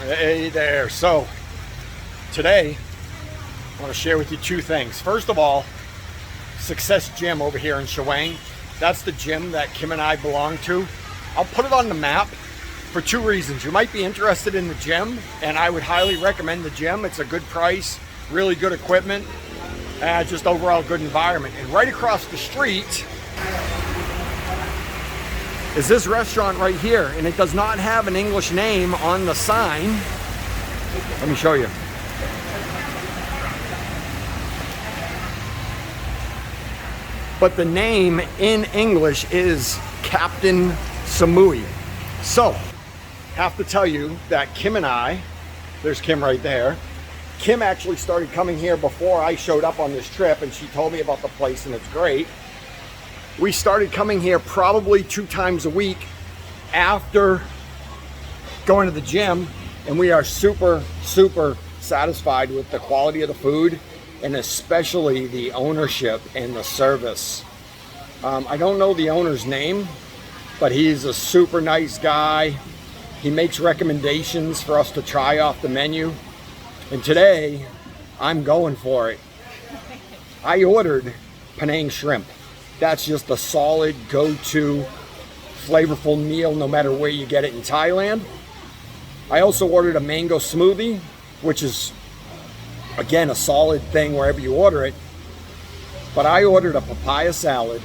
Hey there. So today I want to share with you two things. First of all, Success Gym over here in Shawang. That's the gym that Kim and I belong to. I'll put it on the map for two reasons. You might be interested in the gym, and I would highly recommend the gym. It's a good price, really good equipment, just overall good environment. And right across the street is this restaurant right here, and it does not have an English name on the sign. Let me show you. But the name in English is Captain Samui. So, have to tell you that Kim and I, there's Kim right there. Kim actually started coming here before I showed up on this trip, and she told me about the place, and it's great. We started coming here probably 2 times a week after going to the gym, and we are super satisfied with the quality of the food and especially the ownership and the service. I don't know the owner's name, but he's a super nice guy. He makes recommendations for us to try off the menu, and today I'm going for it. I ordered Penang shrimp. That's just a solid go-to flavorful meal no matter where you get it in Thailand. I also ordered a mango smoothie, which is again a solid thing wherever you order it. But I ordered a papaya salad,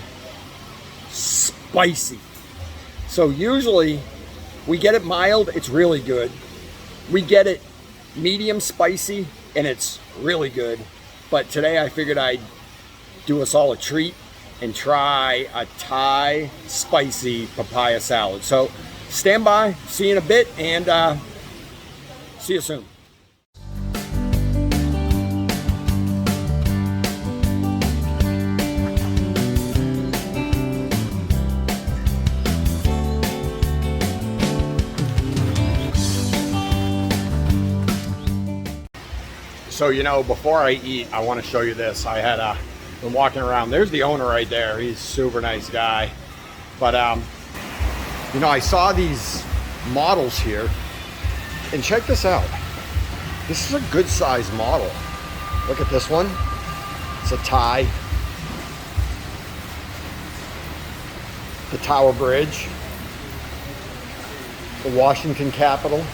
spicy. So usually we get it mild, it's really good. We get it medium spicy and it's really good. But today I figured I'd do us all a treat and try a Thai spicy papaya salad. So stand by, see you in a bit, and see you soon. So, you know, before I eat, I want to show you this. I had been walking around. There's the owner right there. He's a super nice guy. But, you know, I saw these models here. And check this out. This is a good size model. Look at this one. It's a Thai. The Tower Bridge. The Washington Capitol.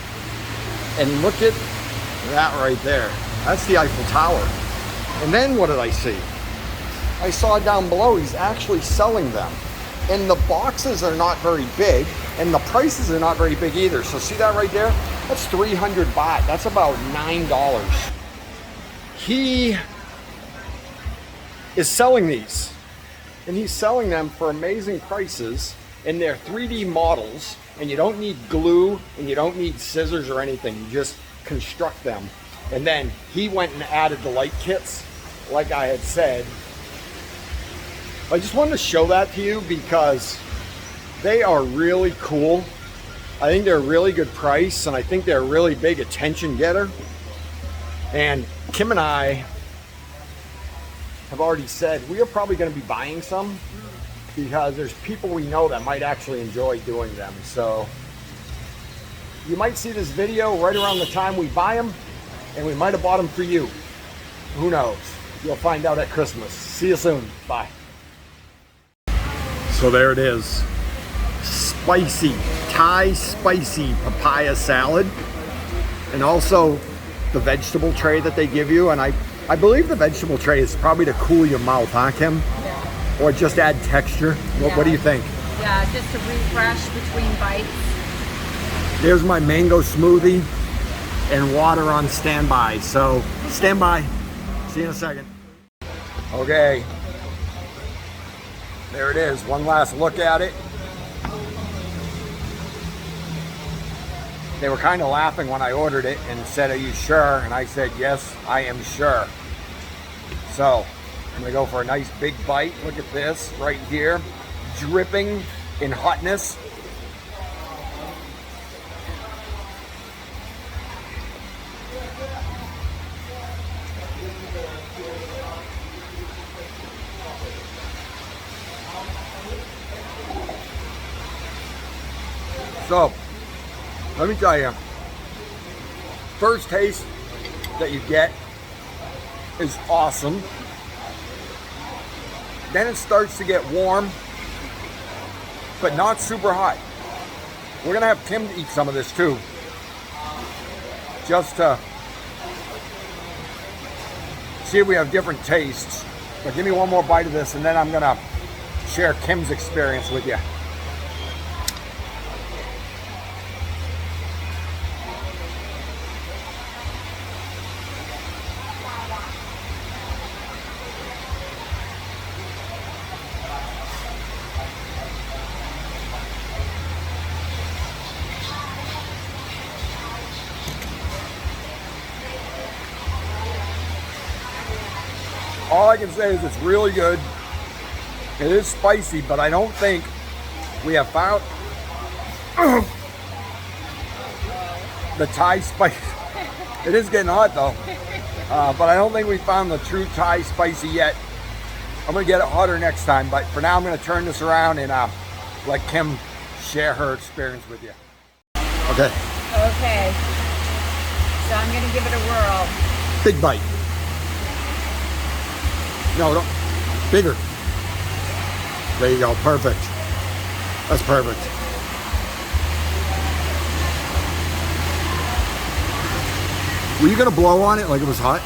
And look at that right there. That's the Eiffel Tower. And then what did I see? I saw down below he's actually selling them. And the boxes are not very big, and the prices are not very big either. So see that right there? That's 300 baht. That's about $9. He is selling these. And he's selling them for amazing prices. And they're 3D models. And you don't need glue, and you don't need scissors or anything. You just construct them. And then he went and added the light kits, like I had said. I just wanted to show that to you because they are really cool. I think they're a really good price, and I think they're a really big attention getter. And Kim and I have already said we are probably going to be buying some because there's people we know that might actually enjoy doing them. So you might see this video right around the time we buy them, and we might have bought them for you. Who knows? You'll find out at Christmas. See you soon. Bye. So there it is. Spicy, Thai spicy papaya salad. And also the vegetable tray that they give you. And I believe the vegetable tray is probably to cool your mouth, huh, Kim? Yeah. Or just add texture. What do you think? Yeah, just to refresh between bites. There's my mango smoothie and water on standby. So stand by. See you in a second. Okay. There it is. One last look at it. They were kind of laughing when I ordered it and said, "Are you sure?" And I said, "Yes, I am sure." So I'm gonna go for a nice big bite. Look at this right here, dripping in hotness. So, let me tell you, First taste that you get is awesome. Then it starts to get warm, but not super hot. We're gonna have Kim eat some of this too, just to see if we have different tastes. But give me one more bite of this, and then I'm gonna share Kim's experience with you. All I can say is it's really good. It is spicy, but I don't think we have found the Thai spice. It is getting hot though, but I don't think we found the true Thai spicy yet. I'm gonna get it hotter next time, but for now I'm gonna turn this around and let Kim share her experience with you. Okay. Okay. So I'm gonna give it a whirl. Big bite. No, don't. Bigger. There you go. Perfect. That's perfect. Were you gonna blow on it like it was hot?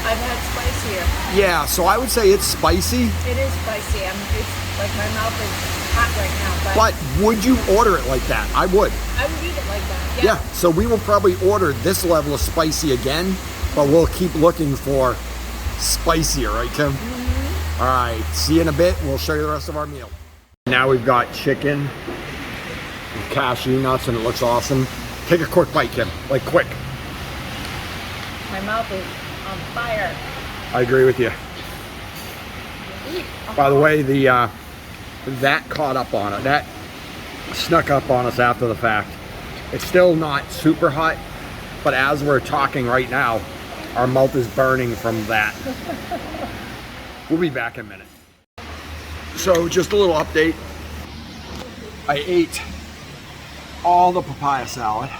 I've had spicier. Yeah, so I would say it's spicy. It is spicy. It's like my mouth is hot right now. But would you order it like that? I would. I would eat it like that. Yeah, so we will probably order this level of spicy again, but we'll keep looking for spicier, right, Kim? Mm-hmm. All right, see you in a bit. We'll show you the rest of our meal. Now we've got chicken with cashew nuts, and it looks awesome. Take a quick bite, Kim, like quick. My mouth is on fire. I agree with you. By the way, that caught up on it. That snuck up on us after the fact. It's still not super hot, but as we're talking right now, our mouth is burning from that. We'll be back in a minute. So just a little update. I ate all the papaya salad,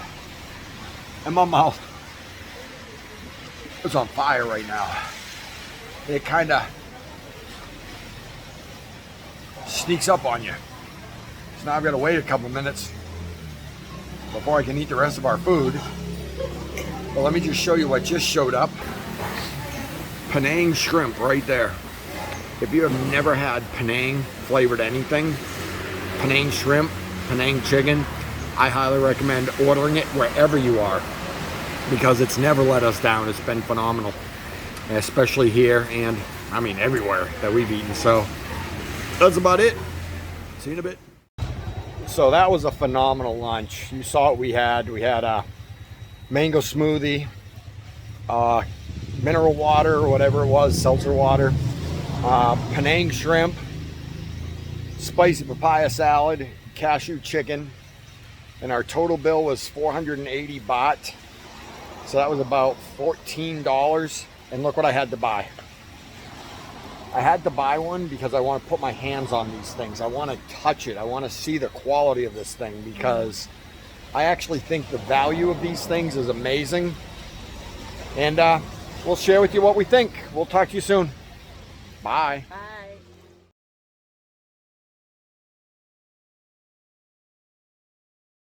and my mouth is on fire right now. It kind of sneaks up on you. So now I've got to wait a couple minutes before I can eat the rest of our food. Well, let me just show you what just showed up. Penang shrimp right there. If you have never had Penang flavored anything, Penang shrimp, Penang chicken, I highly recommend ordering it wherever you are, because it's never let us down. It's been phenomenal, especially here and I mean everywhere that we've eaten. So that's about it. See you in a bit. So that was a phenomenal lunch. You saw what we had. We had a mango smoothie, mineral water or whatever it was, seltzer water, Penang shrimp, spicy papaya salad, cashew chicken, and our total bill was 480 baht. So that was about $14. And look what I had to buy. I had to buy one because I want to put my hands on these things. I want to touch it. I want to see the quality of this thing, because I actually think the value of these things is amazing. And we'll share with you what we think. We'll talk to you soon. Bye. Bye.